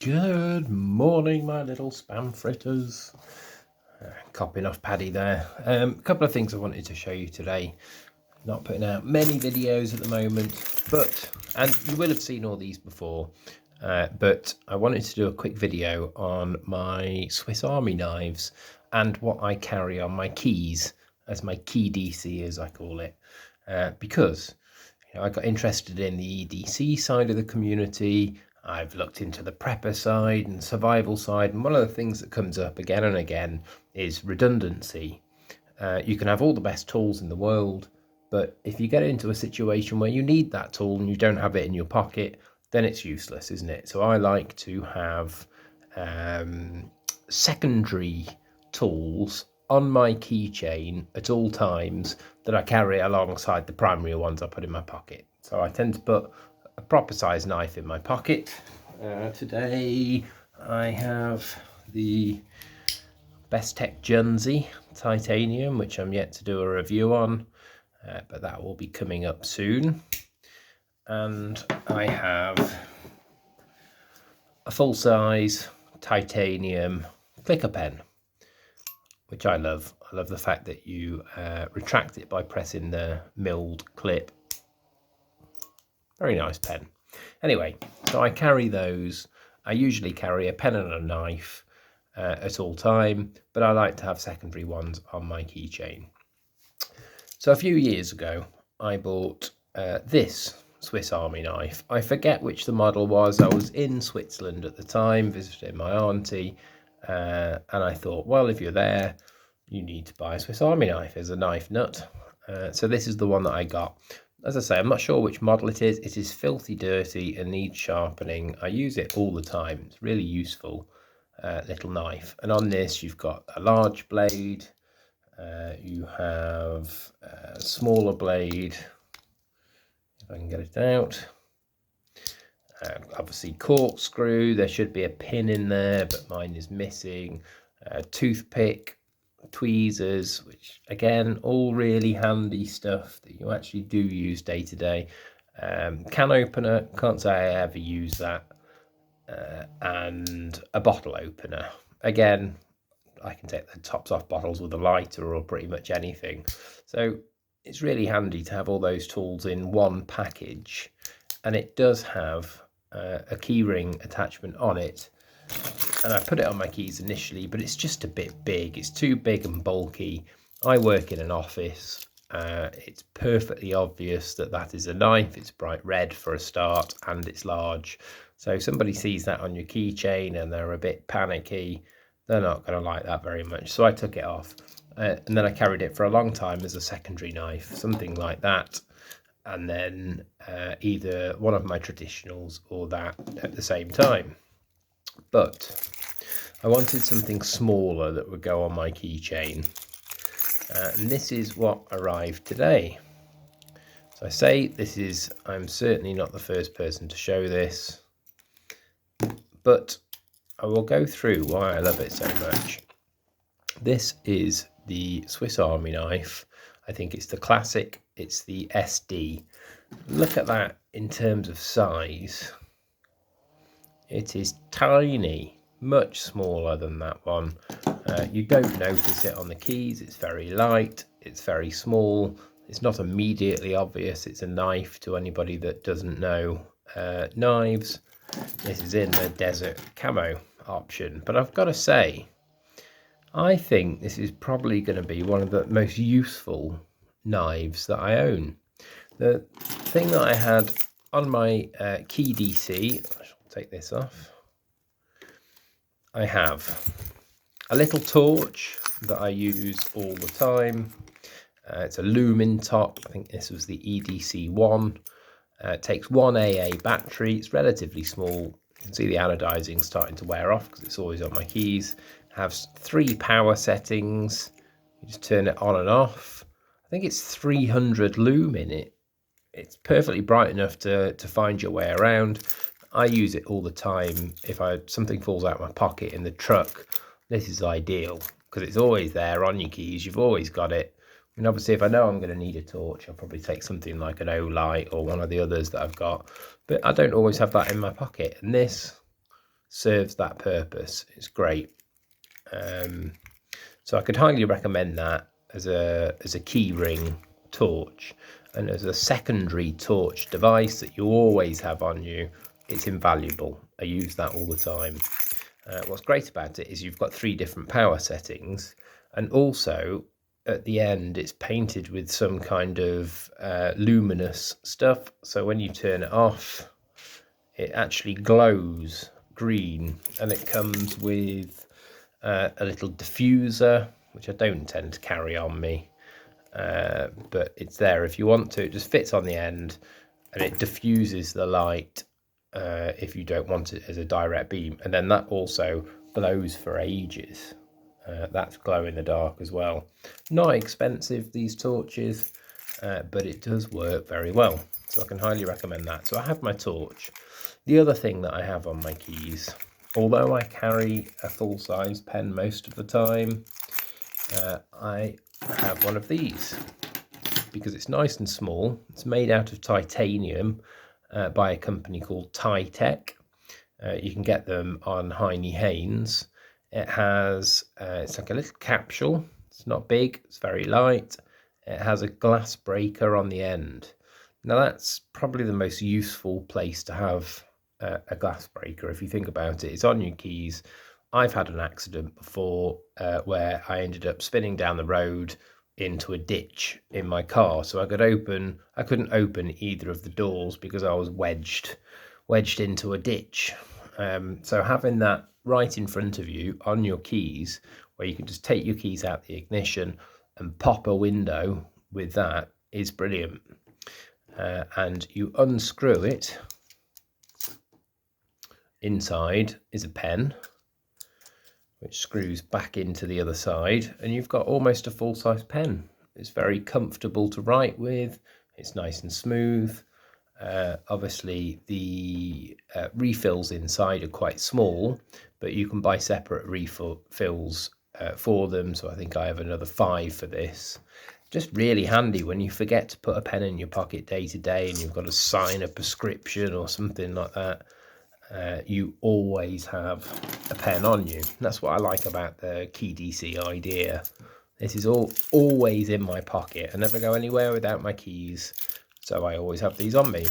Good morning, my little spam fritters. Copying off Paddy there. A couple of things I wanted to show you today. Not putting out many videos at the moment, and you will have seen all these before, but I wanted to do a quick video on my Swiss Army knives and what I carry on my keys, as my KeyDC as I call it, because I got interested in the EDC side of the community. I've looked into the prepper side and survival side, and one of the things that comes up again and again is redundancy. You can have all the best tools in the world, but if you get into a situation where you need that tool and you don't have it in your pocket, then it's useless, isn't it? So I like to have secondary tools on my keychain at all times that I carry alongside the primary ones I put in my pocket. So I tend to put a proper size knife in my pocket. Today I have the Best Tech Guernsey titanium, which I'm yet to do a review on, but that will be coming up soon. And I have a full-size titanium clicker pen, which I love. I love the fact that you retract it by pressing the milled clip. Very nice pen. Anyway, so I carry those. I usually carry a pen and a knife at all time, but I like to have secondary ones on my keychain. So a few years ago, I bought this Swiss Army knife. I forget which the model was. I was in Switzerland at the time, visiting my auntie, and I thought, well, if you're there, you need to buy a Swiss Army knife as a knife nut. So this is the one that I got. As I say, I'm not sure which model it is. It is filthy dirty and needs sharpening. I use it all the time. It's really useful little knife. And on this, you've got a large blade. You have a smaller blade, if I can get it out. Obviously corkscrew. There should be a pin in there, but mine is missing. Toothpick, tweezers, which again, all really handy stuff that you actually do use day to day. Can opener, can't say I ever use that. And a bottle opener. Again, I can take the tops off bottles with a lighter or pretty much anything. So it's really handy to have all those tools in one package. And it does have a keyring attachment on it. And I put it on my keys initially, but it's just a bit big. It's too big and bulky. I work in an office. It's perfectly obvious that that is a knife. It's bright red for a start, and it's large. So if somebody sees that on your keychain and they're a bit panicky, they're not going to like that very much. So I took it off. And then I carried it for a long time as a secondary knife, something like that. And then either one of my traditionals or that at the same time. But I wanted something smaller that would go on my keychain. And this is what arrived today. So I say I'm certainly not the first person to show this, but I will go through why I love it so much. This is the Swiss Army knife. I think it's the classic. It's the SD. Look at that in terms of size. It is tiny, much smaller than that one. You don't notice it on the keys. It's very light. It's very small. It's not immediately obvious it's a knife to anybody that doesn't know knives. This is in the desert camo option. But I've got to say, I think this is probably going to be one of the most useful knives that I own. The thing that I had on my KeyDC, I shall take this off. I have a little torch that I use all the time. It's a lumen top. I think this was the EDC1. It takes 1 AA battery. It's relatively small. You can see the anodizing starting to wear off because it's always on my keys. It has 3 power settings. You just turn it on and off. I think it's 300 lumen. It's perfectly bright enough to find your way around. I use it all the time. If something falls out of my pocket in the truck, this is ideal because it's always there on your keys. You've always got it. And obviously, if I know I'm going to need a torch, I'll probably take something like an O-Light or one of the others that I've got. But I don't always have that in my pocket. And this serves that purpose. It's great. So I could highly recommend that as a key ring torch, and as a secondary torch device that you always have on you. It's invaluable. I use that all the time. What's great about it is you've got 3 different power settings, and also at the end it's painted with some kind of luminous stuff, so when you turn it off it actually glows green, and it comes with a little diffuser, which I don't intend to carry on me, but it's there if you want to. It just fits on the end and it diffuses the light if you don't want it as a direct beam, and then that also glows for ages. That's glow in the dark as well. Not expensive, these torches, but it does work very well, so I can highly recommend that. So I have my torch. The other thing that I have on my keys, although I carry a full-size pen most of the time, I have one of these because it's nice and small. It's made out of titanium by a company called Titech. You can get them on Heine Haynes. It has, it's like a little capsule. It's not big, it's very light. It has a glass breaker on the end. Now that's probably the most useful place to have a glass breaker if you think about it. It's on your keys. I've had an accident before where I ended up spinning down the road into a ditch in my car, so I couldn't open either of the doors because I was wedged into a ditch. So having that right in front of you on your keys, where you can just take your keys out the ignition and pop a window with that, is brilliant. And you unscrew it. Inside is a pen which screws back into the other side, and you've got almost a full-size pen. It's very comfortable to write with. It's nice and smooth. Obviously the refills inside are quite small, but you can buy separate refills for them, so I think I have another 5 for this. Just really handy when you forget to put a pen in your pocket day to day and you've got to sign a prescription or something like that. You always have a pen on you. That's what I like about the KeyDC idea. This is always in my pocket. I never go anywhere without my keys, so I always have these on me.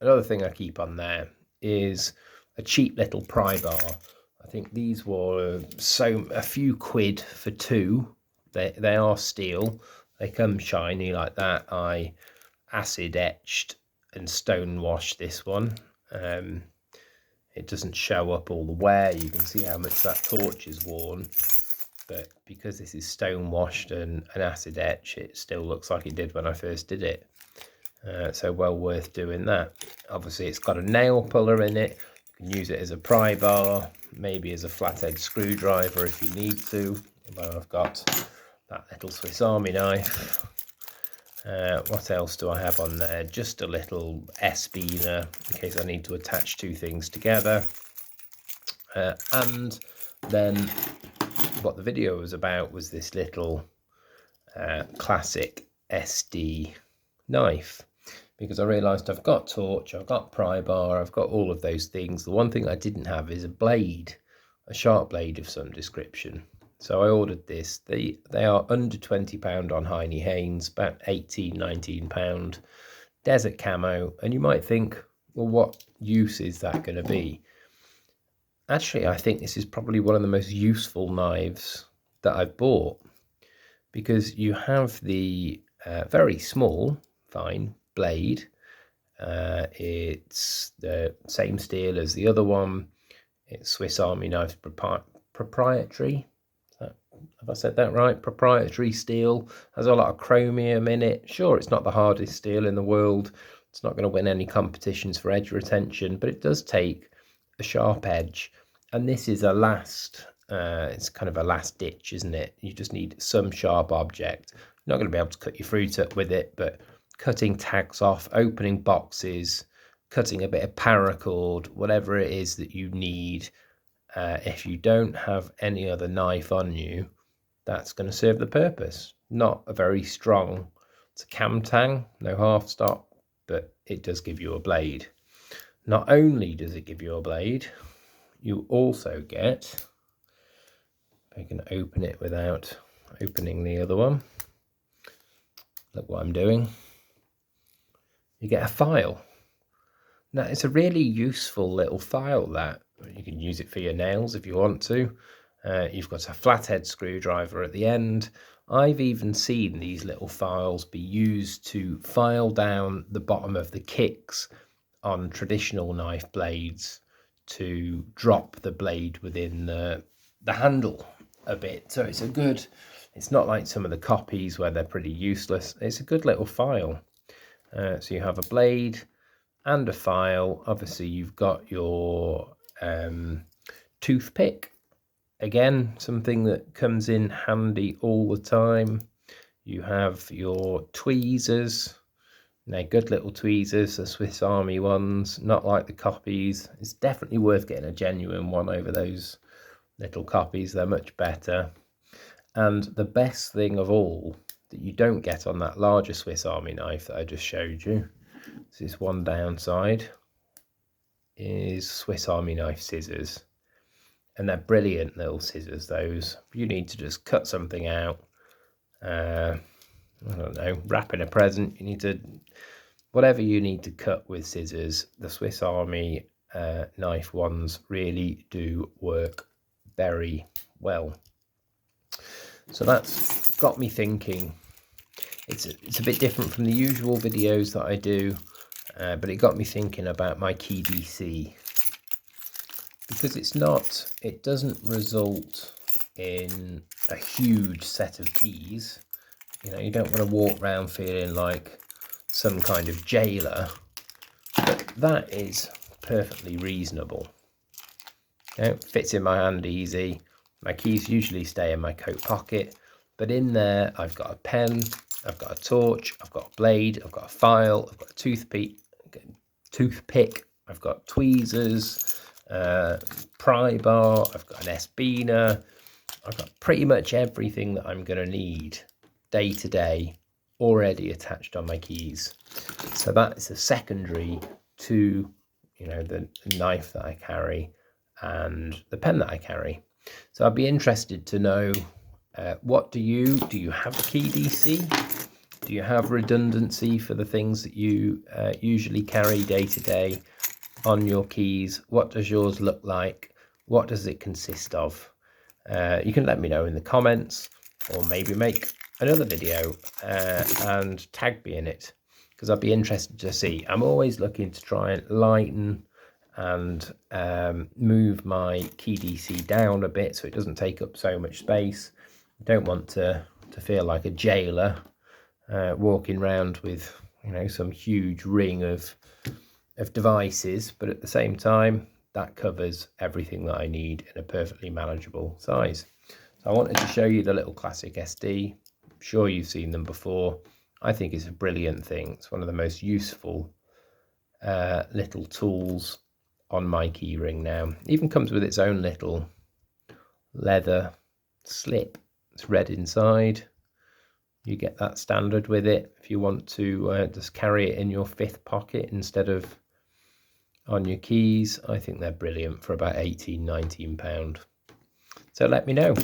Another thing I keep on there is a cheap little pry bar. I think these were a few quid for 2. They are steel. They come shiny like that. I acid etched and stone washed this one. It doesn't show up all the wear. You can see how much that torch is worn, but because this is stone washed and an acid etch, it still looks like it did when I first did it. So well worth doing that. Obviously it's got a nail puller in it. You can use it as a pry bar, maybe as a flathead screwdriver if you need to. Although I've got that little Swiss Army knife. What else do I have on there? Just a little S-beaner in case I need to attach 2 things together. And then what the video was about was this little classic SD knife, because I realised I've got torch, I've got pry bar, I've got all of those things. The one thing I didn't have is a blade, a sharp blade of some description. So I ordered this. They are under £20 on Heine Haynes, about £18-19. Desert camo, and you might think, well, what use is that going to be? Actually, I think this is probably one of the most useful knives that I've bought, because you have the very small, fine blade. It's the same steel as the other one. It's Swiss Army knife proprietary. Have I said that right? Proprietary steel. Has a lot of chromium in it. Sure, it's not the hardest steel in the world. It's not going to win any competitions for edge retention, but it does take a sharp edge. And this is it's kind of a last ditch, isn't it? You just need some sharp object. You're not going to be able to cut your fruit up with it, but cutting tags off, opening boxes, cutting a bit of paracord, whatever it is that you need. If you don't have any other knife on you, that's going to serve the purpose. Not a very strong, it's a cam tang, no half stop, but it does give you a blade. Not only does it give you a blade, you also get, if I can open it without opening the other one, look what I'm doing, you get a file. Now it's a really useful little file that you can use it for your nails if you want to. You've got a flathead screwdriver at the end. I've even seen these little files be used to file down the bottom of the kicks on traditional knife blades to drop the blade within the handle a bit. So it's not like some of the copies where they're pretty useless. It's a good little file. So you have a blade and a file. Obviously you've got your toothpick. Again, something that comes in handy all the time. You have your tweezers. They're good little tweezers, the Swiss Army ones, not like the copies. It's definitely worth getting a genuine one over those little copies. They're much better. And the best thing of all that you don't get on that larger Swiss Army knife that I just showed you, this is one downside, is Swiss Army knife scissors. And they're brilliant little scissors, those. You need to just cut something out. I don't know, wrapping a present. You need to, whatever you need to cut with scissors, the Swiss Army knife ones really do work very well. So that's got me thinking. It's a bit different from the usual videos that I do, but it got me thinking about my KeyDC. Because it doesn't result in a huge set of keys. You know, you don't want to walk around feeling like some kind of jailer, but that is perfectly reasonable. You know, it fits in my hand easy. My keys usually stay in my coat pocket, but in there I've got a pen, I've got a torch, I've got a blade, I've got a file, I've got a toothpick, I've got tweezers, pry bar, I've got an S-biner. I've got pretty much everything that I'm going to need day to day already attached on my keys. So that is a secondary to, you know, the knife that I carry and the pen that I carry. So I'd be interested to know, what do you have a KeyDC? Do you have redundancy for the things that you usually carry day to day on your keys? What does yours look like? What does it consist of? You can let me know in the comments, or maybe make another video and tag me in it, because I'd be interested to see. I'm always looking to try and lighten and move my KeyDC down a bit so it doesn't take up so much space. I don't want to feel like a jailer walking around with, you know, some huge ring of devices, but at the same time that covers everything that I need in a perfectly manageable size. So I wanted to show you the little classic SD. I'm sure you've seen them before. I think it's a brilliant thing. It's one of the most useful little tools on my keyring now. It even comes with its own little leather slip. It's red inside. You get that standard with it if you want to just carry it in your fifth pocket instead of on your keys. I think they're brilliant for about £18–19. So let me know,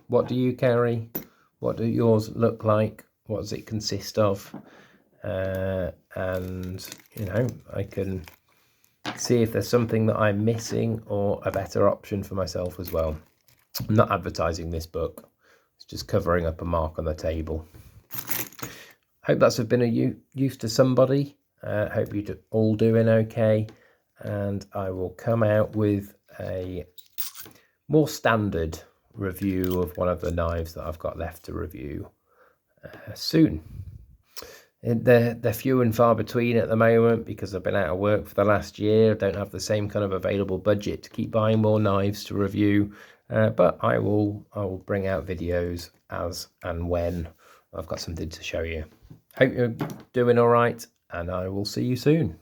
what do you carry? What do yours look like? What does it consist of? And you know, I can see if there's something that I'm missing or a better option for myself as well. I'm not advertising this book, it's just covering up a mark on the table. Hope that's been a use to somebody. Hope you're all doing okay, and I will come out with a more standard review of one of the knives that I've got left to review soon. They're few and far between at the moment because I've been out of work for the last year. I don't have the same kind of available budget to keep buying more knives to review, but I will bring out videos as and when I've got something to show you. Hope you're doing all right, and I will see you soon.